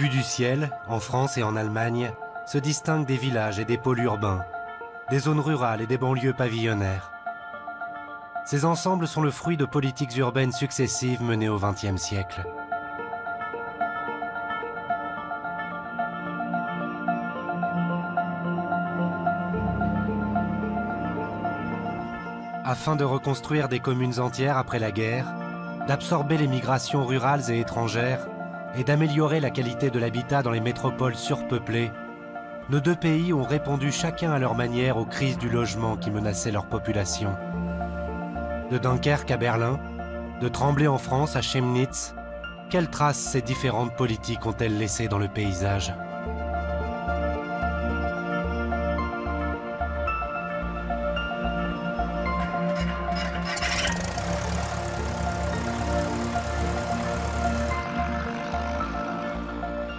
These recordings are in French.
Vus du ciel, en France et en Allemagne, se distinguent des villages et des pôles urbains, des zones rurales et des banlieues pavillonnaires. Ces ensembles sont le fruit de politiques urbaines successives menées au XXe siècle. Afin de reconstruire des communes entières après la guerre, d'absorber les migrations rurales et étrangères et d'améliorer la qualité de l'habitat dans les métropoles surpeuplées, nos deux pays ont répondu chacun à leur manière aux crises du logement qui menaçaient leur population. De Dunkerque à Berlin, de Tremblay en France à Chemnitz, quelles traces ces différentes politiques ont-elles laissées dans le paysage ?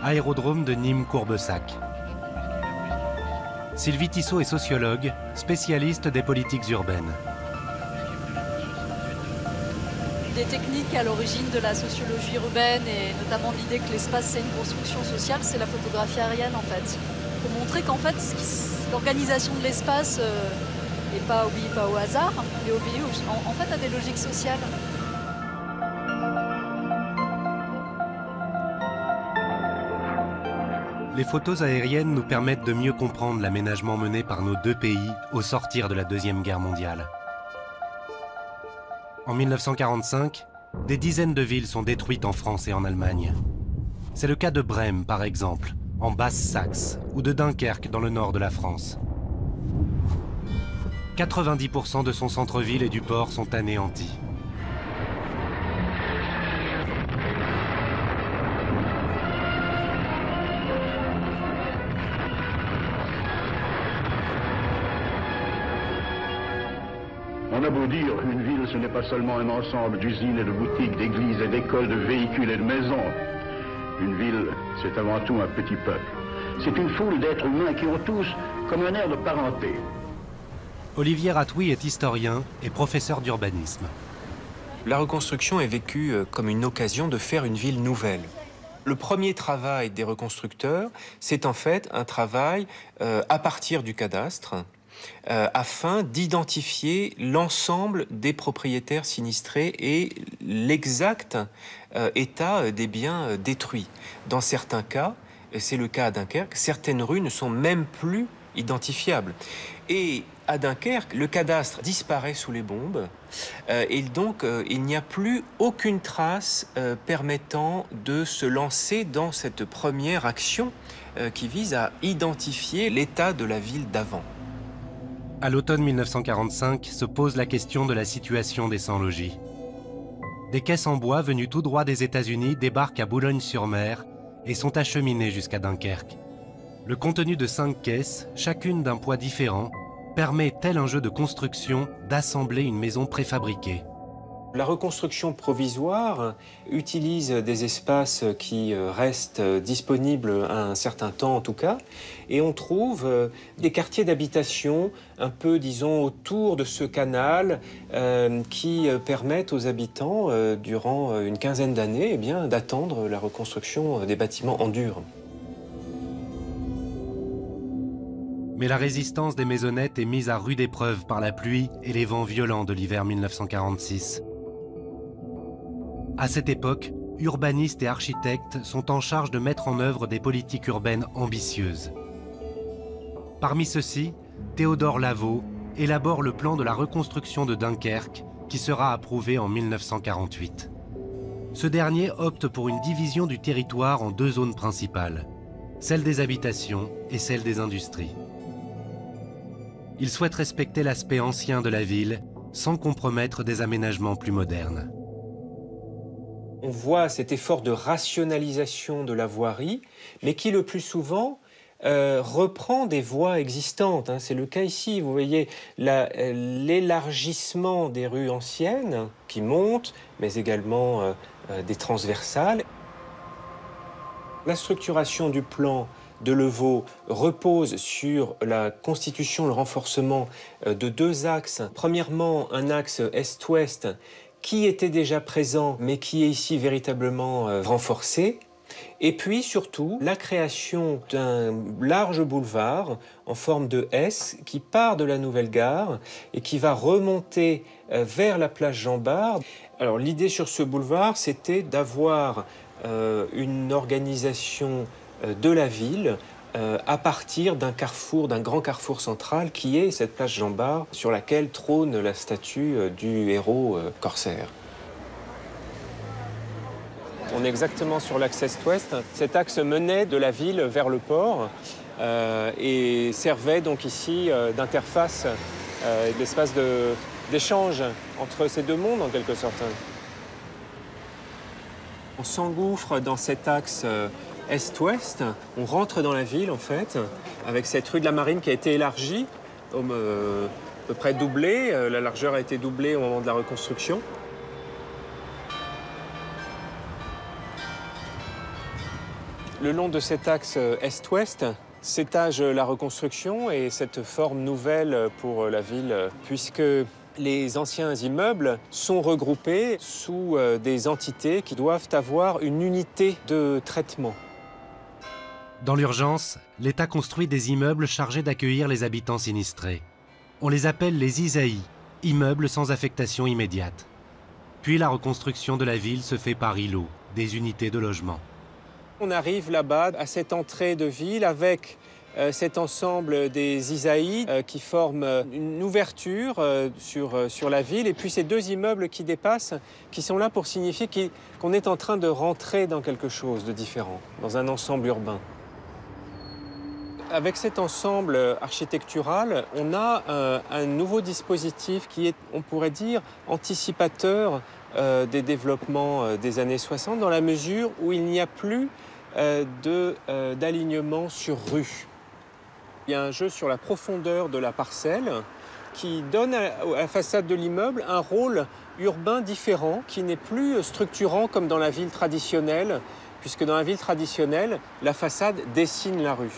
Aérodrome de Nîmes-Courbessac. Sylvie Tissot est sociologue, spécialiste des politiques urbaines. Des techniques à l'origine de la sociologie urbaine et notamment l'idée que l'espace c'est une construction sociale, c'est la photographie aérienne en fait. Pour montrer qu'en fait l'organisation de l'espace n'est pas obéie pas au hasard, mais obéie en fait à des logiques sociales. Les photos aériennes nous permettent de mieux comprendre l'aménagement mené par nos deux pays au sortir de la Deuxième Guerre mondiale. En 1945, des dizaines de villes sont détruites en France et en Allemagne. C'est le cas de Brême, par exemple, en Basse-Saxe, ou de Dunkerque, dans le nord de la France. 90% de son centre-ville et du port sont anéantis. On a beau dire qu'une ville, ce n'est pas seulement un ensemble d'usines et de boutiques, d'églises et d'écoles, de véhicules et de maisons. Une ville, c'est avant tout un petit peuple. C'est une foule d'êtres humains qui ont tous comme un air de parenté. Olivier Ratouy est historien et professeur d'urbanisme. La reconstruction est vécue comme une occasion de faire une ville nouvelle. Le premier travail des reconstructeurs, c'est en fait un travail à partir du cadastre, afin d'identifier l'ensemble des propriétaires sinistrés et l'exact état des biens détruits. Dans certains cas, c'est le cas à Dunkerque, certaines rues ne sont même plus identifiables. Et à Dunkerque, le cadastre disparaît sous les bombes et donc il n'y a plus aucune trace permettant de se lancer dans cette première action qui vise à identifier l'état de la ville d'avant. À l'automne 1945 se pose la question de la situation des sans-logis. Des caisses en bois venues tout droit des États-Unis débarquent à Boulogne-sur-Mer et sont acheminées jusqu'à Dunkerque. Le contenu de 5 caisses, chacune d'un poids différent, permet, tel un jeu de construction, d'assembler une maison préfabriquée. La reconstruction provisoire utilise des espaces qui restent disponibles à un certain temps en tout cas, et on trouve des quartiers d'habitation un peu, disons, autour de ce canal qui permettent aux habitants, durant une quinzaine d'années, eh bien, d'attendre la reconstruction des bâtiments en dur. Mais la résistance des maisonnettes est mise à rude épreuve par la pluie et les vents violents de l'hiver 1946. À cette époque, urbanistes et architectes sont en charge de mettre en œuvre des politiques urbaines ambitieuses. Parmi ceux-ci, Théodore Lavaux élabore le plan de la reconstruction de Dunkerque qui sera approuvé en 1948. Ce dernier opte pour une division du territoire en 2 zones principales, celle des habitations et celle des industries. Il souhaite respecter l'aspect ancien de la ville sans compromettre des aménagements plus modernes. On voit cet effort de rationalisation de la voirie, mais qui le plus souvent reprend des voies existantes. C'est le cas ici, vous voyez l'élargissement des rues anciennes qui montent, mais également des transversales. La structuration du plan de Levaux repose sur la constitution, le renforcement de 2 axes. Premièrement, un axe est-ouest qui était déjà présent, mais qui est ici véritablement renforcé. Et puis surtout, la création d'un large boulevard en forme de S qui part de la nouvelle gare et qui va remonter vers la place Jean-Bart. Alors l'idée sur ce boulevard, c'était d'avoir une organisation de la ville à partir d'un carrefour, d'un grand carrefour central qui est cette place Jean-Bart sur laquelle trône la statue du héros corsaire. On est exactement sur l'axe est-ouest. Cet axe menait de la ville vers le port et servait donc ici d'interface, d'espace d'échange entre ces deux mondes en quelque sorte. On s'engouffre dans cet axe est-ouest, on rentre dans la ville en fait, avec cette rue de la Marine qui a été élargie, à peu près doublée, la largeur a été doublée au moment de la reconstruction. Le long de cet axe est-ouest s'étage la reconstruction et cette forme nouvelle pour la ville, puisque les anciens immeubles sont regroupés sous des entités qui doivent avoir une unité de traitement. Dans l'urgence, l'État construit des immeubles chargés d'accueillir les habitants sinistrés. On les appelle les ISAI, immeubles sans affectation immédiate. Puis la reconstruction de la ville se fait par îlots, des unités de logement. On arrive là-bas à cette entrée de ville avec cet ensemble des Isaïes qui forment une ouverture sur la ville et puis ces deux immeubles qui dépassent, qui sont là pour signifier qu'on est en train de rentrer dans quelque chose de différent, dans un ensemble urbain. Avec cet ensemble architectural, on a un nouveau dispositif qui est, on pourrait dire, anticipateur des développements des années 60 dans la mesure où il n'y a plus d'alignement sur rue. Il y a un jeu sur la profondeur de la parcelle qui donne à la façade de l'immeuble un rôle urbain différent qui n'est plus structurant comme dans la ville traditionnelle, puisque dans la ville traditionnelle, la façade dessine la rue.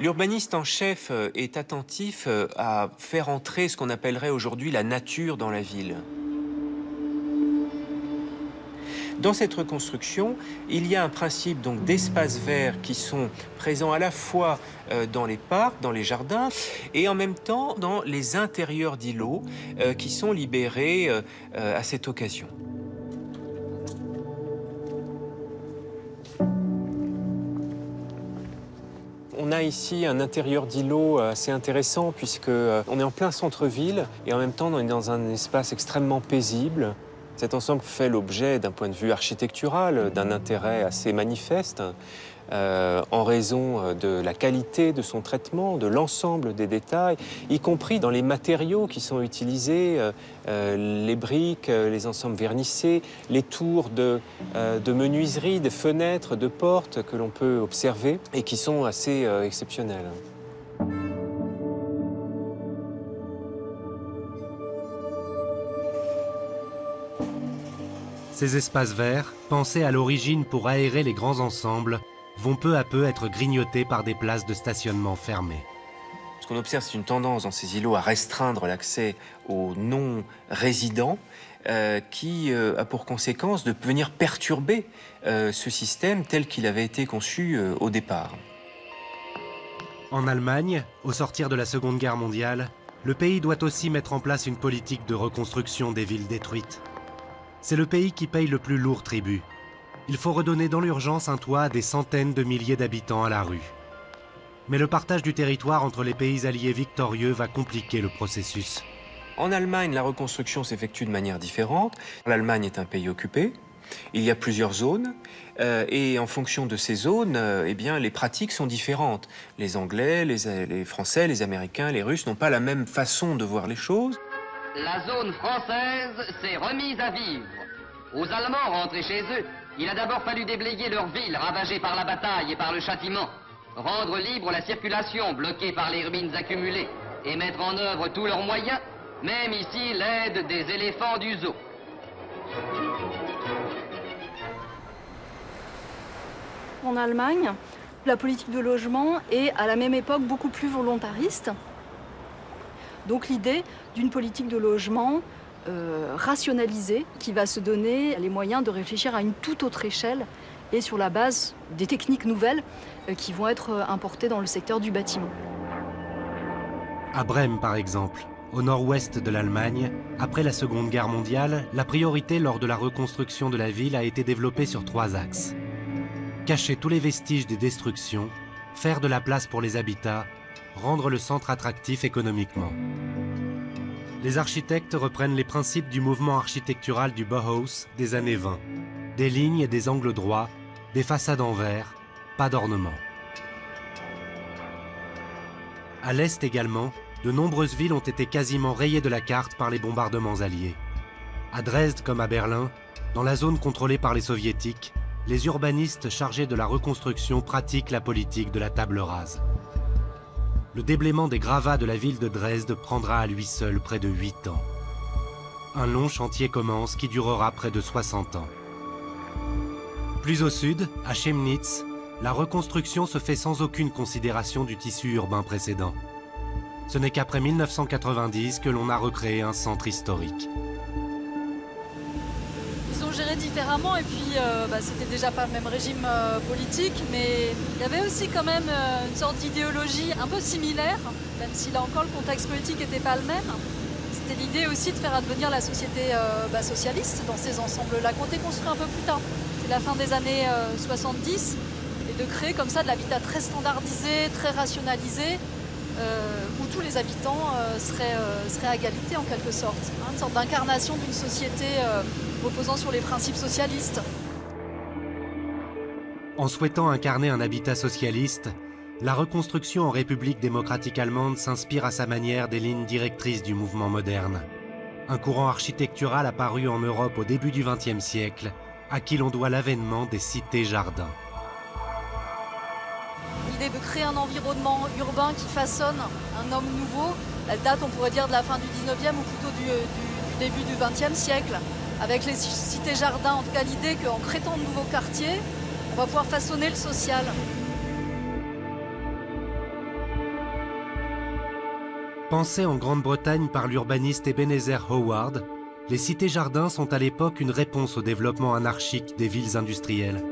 L'urbaniste en chef est attentif à faire entrer ce qu'on appellerait aujourd'hui la nature dans la ville. Dans cette reconstruction, il y a un principe donc d'espaces verts qui sont présents à la fois dans les parcs, dans les jardins, et en même temps dans les intérieurs d'îlots qui sont libérés à cette occasion. On a ici un intérieur d'îlot assez intéressant puisque on est en plein centre-ville et en même temps on est dans un espace extrêmement paisible. Cet ensemble fait l'objet, d'un point de vue architectural, d'un intérêt assez manifeste en raison de la qualité de son traitement, de l'ensemble des détails, y compris dans les matériaux qui sont utilisés, les briques, les ensembles vernissés, les tours de menuiserie, des fenêtres, de portes que l'on peut observer et qui sont assez exceptionnels. Ces espaces verts, pensés à l'origine pour aérer les grands ensembles, vont peu à peu être grignotés par des places de stationnement fermées. Ce qu'on observe, c'est une tendance dans ces îlots à restreindre l'accès aux non-résidents qui a pour conséquence de venir perturber ce système tel qu'il avait été conçu au départ. En Allemagne, au sortir de la Seconde Guerre mondiale, le pays doit aussi mettre en place une politique de reconstruction des villes détruites. C'est le pays qui paye le plus lourd tribut. Il faut redonner dans l'urgence un toit à des centaines de milliers d'habitants à la rue. Mais le partage du territoire entre les pays alliés victorieux va compliquer le processus. En Allemagne, la reconstruction s'effectue de manière différente. L'Allemagne est un pays occupé. Il y a plusieurs zones et en fonction de ces zones, eh bien, les pratiques sont différentes. Les Anglais, les Français, les Américains, les Russes n'ont pas la même façon de voir les choses. La zone française s'est remise à vivre. Aux Allemands rentrés chez eux, il a d'abord fallu déblayer leur ville ravagée par la bataille et par le châtiment, rendre libre la circulation bloquée par les ruines accumulées et mettre en œuvre tous leurs moyens, même ici l'aide des éléphants du zoo. En Allemagne, la politique de logement est à la même époque beaucoup plus volontariste. Donc l'idée d'une politique de logement rationalisée qui va se donner les moyens de réfléchir à une toute autre échelle et sur la base des techniques nouvelles qui vont être importées dans le secteur du bâtiment. À Brême, par exemple, au nord-ouest de l'Allemagne, après la Seconde Guerre mondiale, la priorité lors de la reconstruction de la ville a été développée sur 3 axes. Cacher tous les vestiges des destructions, faire de la place pour les habitats, rendre le centre attractif économiquement. Les architectes reprennent les principes du mouvement architectural du Bauhaus des années 20. Des lignes et des angles droits, des façades en verre, pas d'ornement. À l'est également, de nombreuses villes ont été quasiment rayées de la carte par les bombardements alliés. À Dresde comme à Berlin, dans la zone contrôlée par les soviétiques, les urbanistes chargés de la reconstruction pratiquent la politique de la table rase. Le déblaiement des gravats de la ville de Dresde prendra à lui seul près de 8 ans. Un long chantier commence qui durera près de 60 ans. Plus au sud, à Chemnitz, la reconstruction se fait sans aucune considération du tissu urbain précédent. Ce n'est qu'après 1990 que l'on a recréé un centre historique. Ils ont géré différemment et puis c'était déjà pas le même régime politique, mais il y avait aussi quand même une sorte d'idéologie un peu similaire, même si là encore le contexte politique n'était pas le même. C'était l'idée aussi de faire advenir la société socialiste dans ces ensembles-là, qui ont été construits un peu plus tard. C'est la fin des années 70, et de créer comme ça de l'habitat très standardisé, très rationalisé, où tous les habitants seraient à égalité en quelque sorte. Hein, une sorte d'incarnation d'une société reposant sur les principes socialistes. En souhaitant incarner un habitat socialiste, la reconstruction en République démocratique allemande s'inspire à sa manière des lignes directrices du mouvement moderne. Un courant architectural apparu en Europe au début du XXe siècle, à qui l'on doit l'avènement des cités-jardins. L'idée de créer un environnement urbain qui façonne un homme nouveau, elle date, on pourrait dire, de la fin du 19e ou plutôt du début du 20e siècle. Avec les cités-jardins, en tout cas l'idée qu'en créant de nouveaux quartiers, on va pouvoir façonner le social. Pensées en Grande-Bretagne par l'urbaniste Ebenezer Howard, les cités-jardins sont à l'époque une réponse au développement anarchique des villes industrielles.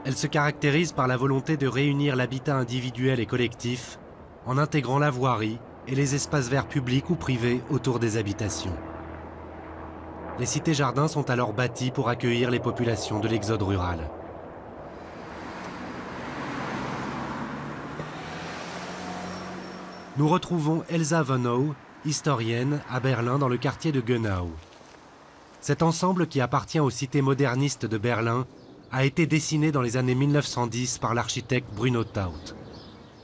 Elles se caractérisent par la volonté de réunir l'habitat individuel et collectif en intégrant la voirie et les espaces verts publics ou privés autour des habitations. Les cités-jardins sont alors bâties pour accueillir les populations de l'exode rural. Nous retrouvons Elsa Vonau, historienne, à Berlin dans le quartier de Gönau. Cet ensemble qui appartient aux cités modernistes de Berlin a été dessiné dans les années 1910 par l'architecte Bruno Taut.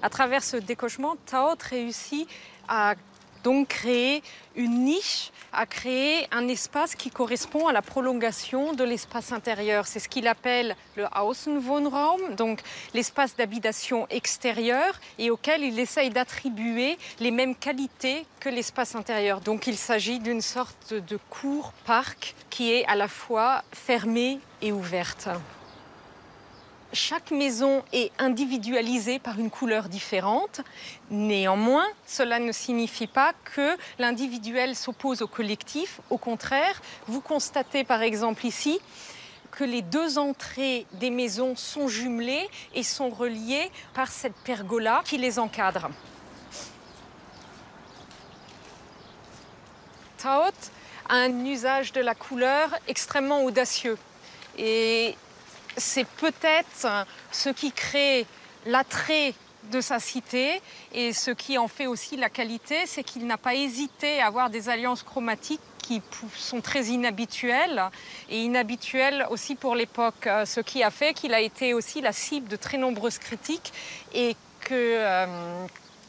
À travers ce décochement, Taut réussit à donc créer une niche, à créer un espace qui correspond à la prolongation de l'espace intérieur. C'est ce qu'il appelle le Außenwohnraum, donc l'espace d'habitation extérieur et auquel il essaye d'attribuer les mêmes qualités que l'espace intérieur. Donc il s'agit d'une sorte de cour-parc qui est à la fois fermée et ouverte. Chaque maison est individualisée par une couleur différente. Néanmoins, cela ne signifie pas que l'individuel s'oppose au collectif. Au contraire, vous constatez par exemple ici que les deux entrées des maisons sont jumelées et sont reliées par cette pergola qui les encadre. Taut a un usage de la couleur extrêmement audacieux. Et c'est peut-être ce qui crée l'attrait de sa cité et ce qui en fait aussi la qualité, c'est qu'il n'a pas hésité à avoir des alliances chromatiques qui sont très inhabituelles et inhabituelles aussi pour l'époque, ce qui a fait qu'il a été aussi la cible de très nombreuses critiques et que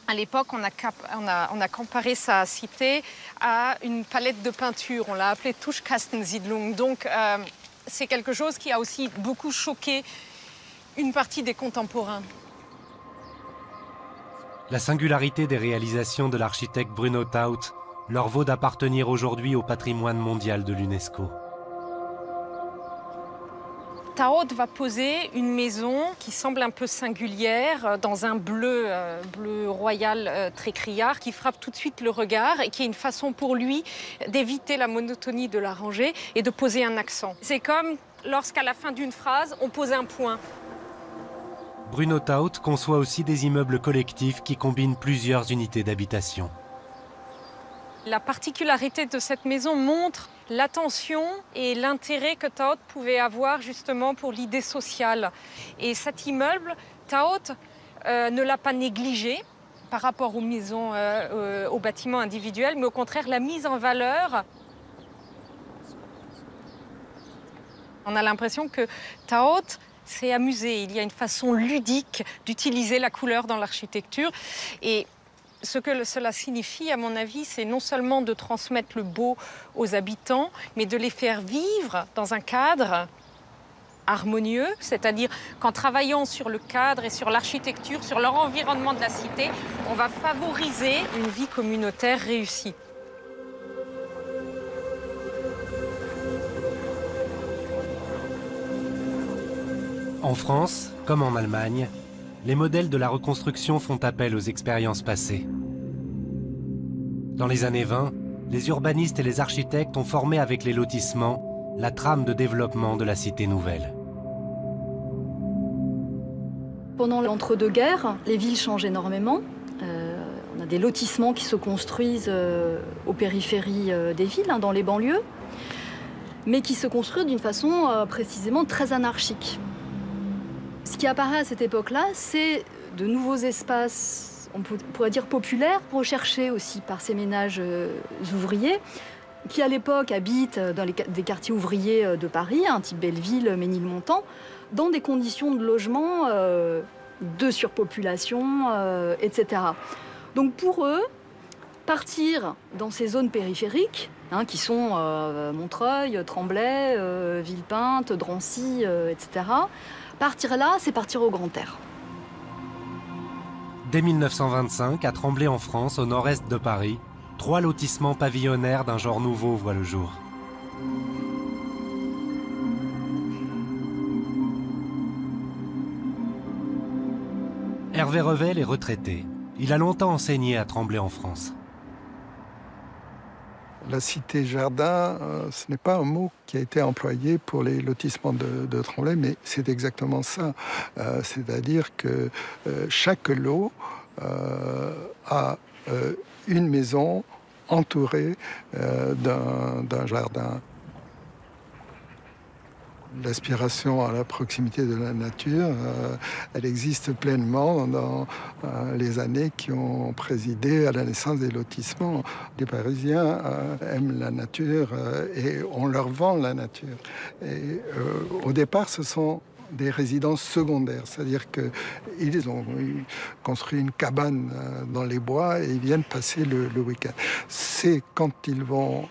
à l'époque on a comparé sa cité à une palette de peinture, on l'a appelée Tuschkastensiedlung. Donc c'est quelque chose qui a aussi beaucoup choqué une partie des contemporains. La singularité des réalisations de l'architecte Bruno Taut leur vaut d'appartenir aujourd'hui au patrimoine mondial de l'UNESCO. Tahotte va poser une maison qui semble un peu singulière, dans un bleu royal très criard, qui frappe tout de suite le regard et qui est une façon pour lui d'éviter la monotonie de la rangée et de poser un accent. C'est comme lorsqu'à la fin d'une phrase, on pose un point. Bruno Tahotte conçoit aussi des immeubles collectifs qui combinent plusieurs unités d'habitation. La particularité de cette maison montre l'attention et l'intérêt que Tahotte pouvait avoir justement pour l'idée sociale. Et cet immeuble, Tahotte ne l'a pas négligé par rapport aux maisons, aux bâtiments individuels, mais au contraire la mise en valeur. On a l'impression que Tahotte s'est amusé. Il y a une façon ludique d'utiliser la couleur dans l'architecture. Et ce que cela signifie, à mon avis, c'est non seulement de transmettre le beau aux habitants, mais de les faire vivre dans un cadre harmonieux, c'est-à-dire qu'en travaillant sur le cadre et sur l'architecture, sur leur environnement de la cité, on va favoriser une vie communautaire réussie. En France, comme en Allemagne, les modèles de la reconstruction font appel aux expériences passées. Dans les années 20, les urbanistes et les architectes ont formé avec les lotissements la trame de développement de la cité nouvelle. Pendant l'entre-deux-guerres, les villes changent énormément. On a des lotissements qui se construisent aux périphéries des villes, dans les banlieues, mais qui se construisent d'une façon précisément très anarchique. Ce qui apparaît à cette époque-là, c'est de nouveaux espaces, on pourrait dire populaires, recherchés aussi par ces ménages ouvriers, qui à l'époque habitent dans des quartiers ouvriers de Paris, type Belleville, Ménilmontant, dans des conditions de logement, de surpopulation, etc. Donc pour eux, partir dans ces zones périphériques, qui sont Montreuil, Tremblay, Villepinte, Drancy, etc., partir là, c'est partir au grand air. Dès 1925, à Tremblay en France, au nord-est de Paris, 3 lotissements pavillonnaires d'un genre nouveau voient le jour. Hervé Revel est retraité. Il a longtemps enseigné à Tremblay en France. La cité-jardin, ce n'est pas un mot qui a été employé pour les lotissements de Tremblay, mais c'est exactement ça. C'est-à-dire que chaque lot a une maison entourée d'un jardin. L'aspiration à la proximité de la nature, elle existe pleinement dans les années qui ont présidé à la naissance des lotissements. Les Parisiens aiment la nature et on leur vend la nature. Et au départ, ce sont des résidences secondaires, c'est-à-dire qu'ils ont construit une cabane dans les bois et ils viennent passer le week-end. C'est quand ils vont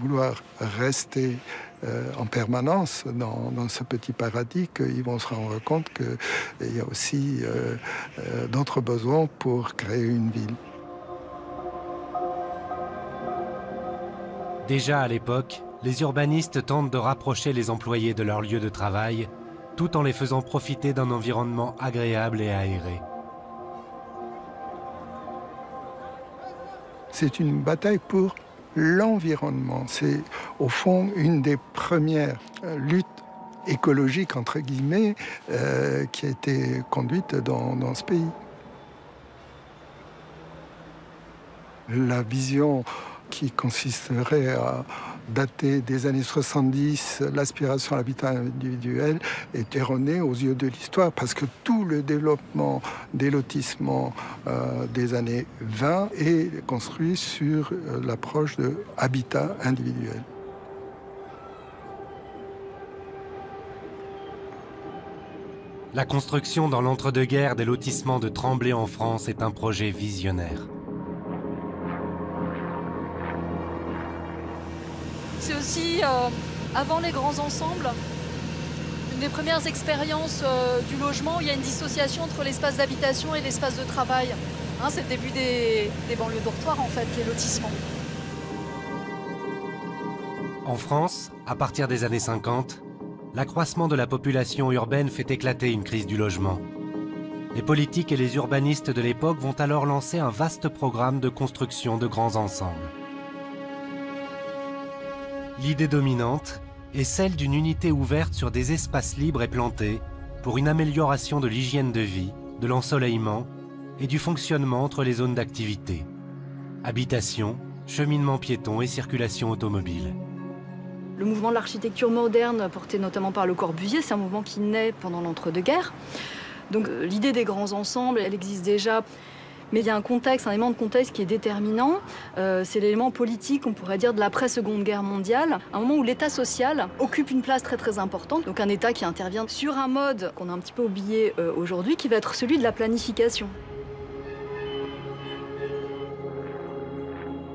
vouloir rester en permanence dans ce petit paradis qu'ils vont se rendre compte qu'il y a aussi d'autres besoins pour créer une ville. Déjà à l'époque, les urbanistes tentent de rapprocher les employés de leur lieu de travail, tout en les faisant profiter d'un environnement agréable et aéré. C'est une bataille pour l'environnement. C'est au fond une des premières luttes écologiques, entre guillemets, qui a été conduite dans ce pays. La vision qui consisterait à dater des années 70, l'aspiration à l'habitat individuel est erronée aux yeux de l'histoire parce que tout le développement des lotissements des années 20 est construit sur l'approche de habitat individuel. La construction dans l'entre-deux-guerres des lotissements de Tremblay en France est un projet visionnaire. C'est aussi, avant les grands ensembles, une des premières expériences du logement où il y a une dissociation entre l'espace d'habitation et l'espace de travail. C'est le début des banlieues dortoirs, en fait, les lotissements. En France, à partir des années 50, l'accroissement de la population urbaine fait éclater une crise du logement. Les politiques et les urbanistes de l'époque vont alors lancer un vaste programme de construction de grands ensembles. L'idée dominante est celle d'une unité ouverte sur des espaces libres et plantés pour une amélioration de l'hygiène de vie, de l'ensoleillement et du fonctionnement entre les zones d'activité. Habitation, cheminement piéton et circulation automobile. Le mouvement de l'architecture moderne, porté notamment par Le Corbusier, c'est un mouvement qui naît pendant l'entre-deux-guerres. Donc l'idée des grands ensembles, elle existe déjà. Mais il y a un contexte, un élément de contexte qui est déterminant. C'est l'élément politique, on pourrait dire, de l'après-Seconde Guerre mondiale. Un moment où l'État social occupe une place très très importante. Donc un État qui intervient sur un mode qu'on a un petit peu oublié aujourd'hui, qui va être celui de la planification.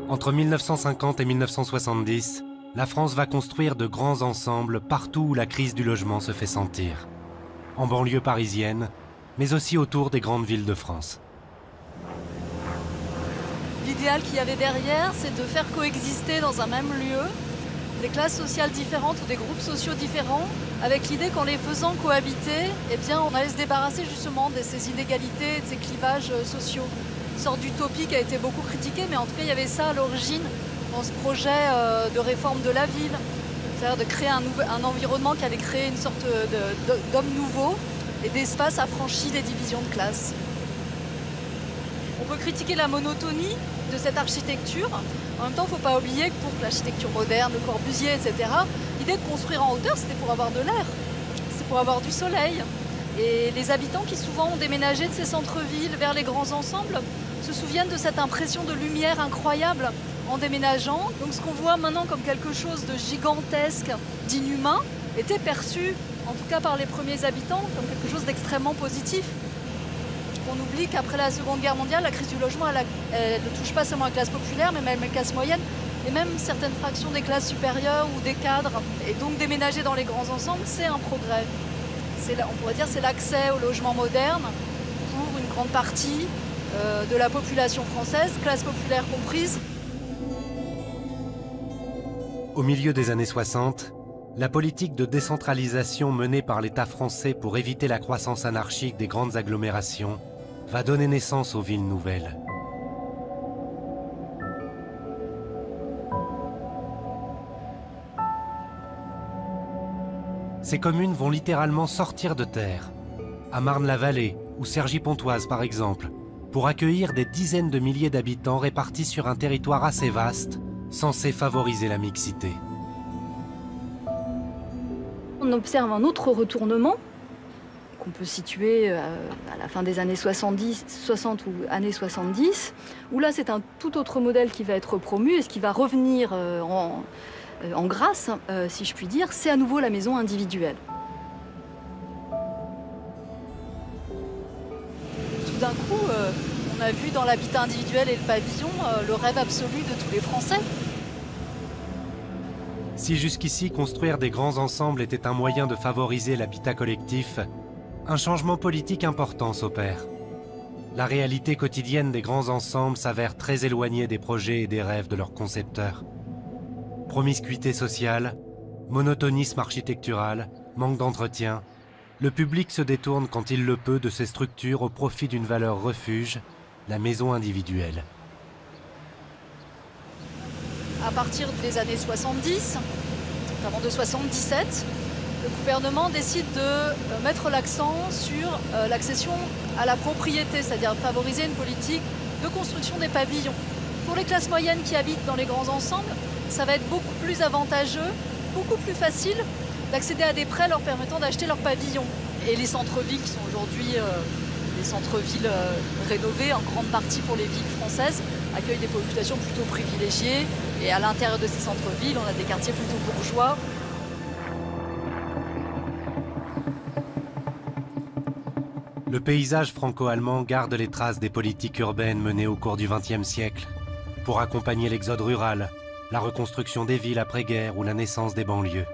Entre 1950 et 1970, la France va construire de grands ensembles partout où la crise du logement se fait sentir. En banlieue parisienne, mais aussi autour des grandes villes de France. L'idéal qu'il y avait derrière, c'est de faire coexister dans un même lieu des classes sociales différentes ou des groupes sociaux différents, avec l'idée qu'en les faisant cohabiter, eh bien, on allait se débarrasser justement de ces inégalités, de ces clivages sociaux. Une sorte d'utopie qui a été beaucoup critiquée, mais en tout cas, il y avait ça à l'origine dans ce projet de réforme de la ville. C'est-à-dire de créer un environnement qui allait créer une sorte d'homme nouveau et d'espace affranchi des divisions de classe. On peut critiquer la monotonie de cette architecture. En même temps, il ne faut pas oublier que pour l'architecture moderne, Le Corbusier, etc., l'idée de construire en hauteur, c'était pour avoir de l'air, c'était pour avoir du soleil. Et les habitants qui souvent ont déménagé de ces centres-villes vers les grands ensembles se souviennent de cette impression de lumière incroyable en déménageant. Donc ce qu'on voit maintenant comme quelque chose de gigantesque, d'inhumain, était perçu, en tout cas par les premiers habitants, comme quelque chose d'extrêmement positif. On oublie qu'après la Seconde Guerre mondiale, la crise du logement, elle ne touche pas seulement la classe populaire, mais même la classe moyenne, et même certaines fractions des classes supérieures ou des cadres. Et donc déménager dans les grands ensembles, c'est un progrès. On pourrait dire que c'est l'accès au logement moderne pour une grande partie de la population française, classe populaire comprise. Au milieu des années 60, la politique de décentralisation menée par l'État français pour éviter la croissance anarchique des grandes agglomérations va donner naissance aux villes nouvelles. Ces communes vont littéralement sortir de terre, à Marne-la-Vallée ou Cergy-Pontoise par exemple, pour accueillir des dizaines de milliers d'habitants répartis sur un territoire assez vaste, censé favoriser la mixité. On observe un autre retournement qu'on peut situer à la fin des années 60 ou années 70, où là c'est un tout autre modèle qui va être promu et ce qui va revenir en grâce, si je puis dire, c'est à nouveau la maison individuelle. Tout d'un coup, on a vu dans l'habitat individuel et le pavillon le rêve absolu de tous les Français. Si jusqu'ici construire des grands ensembles était un moyen de favoriser l'habitat collectif, un changement politique important s'opère. La réalité quotidienne des grands ensembles s'avère très éloignée des projets et des rêves de leurs concepteurs. Promiscuité sociale, monotonisme architectural, manque d'entretien, le public se détourne quand il le peut de ces structures au profit d'une valeur refuge, la maison individuelle. À partir des années 70, notamment de 77, le gouvernement décide de mettre l'accent sur l'accession à la propriété, c'est-à-dire favoriser une politique de construction des pavillons. Pour les classes moyennes qui habitent dans les grands ensembles, ça va être beaucoup plus avantageux, beaucoup plus facile d'accéder à des prêts leur permettant d'acheter leur pavillon. Et les centres-villes qui sont aujourd'hui des centres-villes rénovés en grande partie pour les villes françaises, accueillent des populations plutôt privilégiées. Et à l'intérieur de ces centres-villes, on a des quartiers plutôt bourgeois. Le paysage franco-allemand garde les traces des politiques urbaines menées au cours du XXe siècle pour accompagner l'exode rural, la reconstruction des villes après-guerre ou la naissance des banlieues.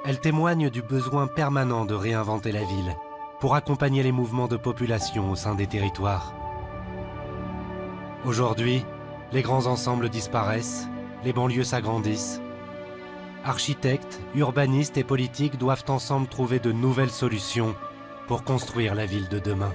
Elle témoigne du besoin permanent de réinventer la ville pour accompagner les mouvements de population au sein des territoires. Aujourd'hui, les grands ensembles disparaissent, les banlieues s'agrandissent. Architectes, urbanistes et politiques doivent ensemble trouver de nouvelles solutions pour construire la ville de demain.